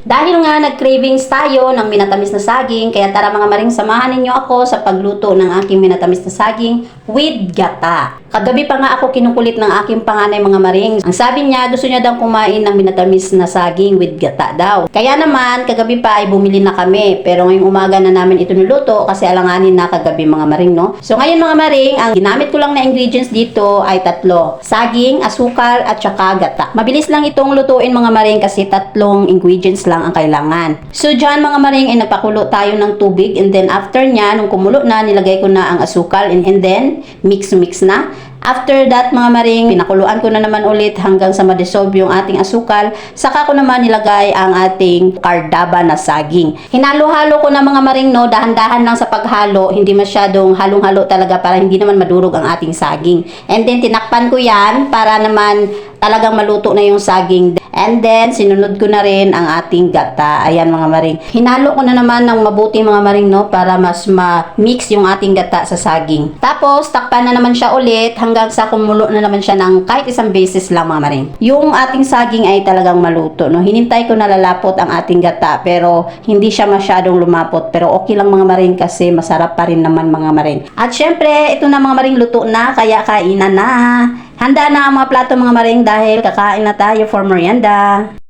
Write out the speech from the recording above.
Dahil nga nag-cravings tayo ng minatamis na saging, kaya tara mga maring, samahan ninyo ako sa pagluto ng aking minatamis na saging with gata. Kagabi pa nga ako kinukulit ng aking panganay mga maring. Ang sabi niya, gusto niya daw kumain ng minatamis na saging with gata daw. Kaya naman, kagabi pa ay bumili na kami. Pero ngayong umaga na namin ito niluto kasi alanganin na kagabi mga maring, no? So ngayon mga maring, ang ginamit ko lang na ingredients dito ay tatlo. Saging, asukal, at saka gata. Mabilis lang itong lutuin mga maring kasi tatlong ingredients lang ang kailangan. So dyan mga maring ay nagpakulo tayo ng tubig, and then after nya, nung kumulo na, nilagay ko na ang asukal, and then mix na. After that mga maring, pinakuluan ko na naman ulit hanggang sa ma-dissolve yung ating asukal. Saka ko naman nilagay ang ating kardaba na saging. Hinalo-halo ko na mga maring, no, dahan-dahan lang sa paghalo, hindi masyadong halong-halo talaga para hindi naman madurog ang ating saging. And then tinakpan ko yan para naman talagang maluto na yung saging. And then sinunod ko na rin ang ating gata. Ayan mga maring. Hinalo ko na naman ng mabuti mga maring, no, para mas ma-mix yung ating gata sa saging. Tapos takpan na naman siya ulit hanggang sa kumulo na naman siya ng kahit isang beses lang mga maring. Yung ating saging ay talagang maluto, no. Hinintay ko na lalapot ang ating gata pero hindi siya masyadong lumapot. Pero okay lang mga maring kasi masarap pa rin naman mga maring. At syempre, ito na mga maring, luto na, kaya kainan na. Handa na ang mga plato mga maring dahil kakain na tayo for merienda.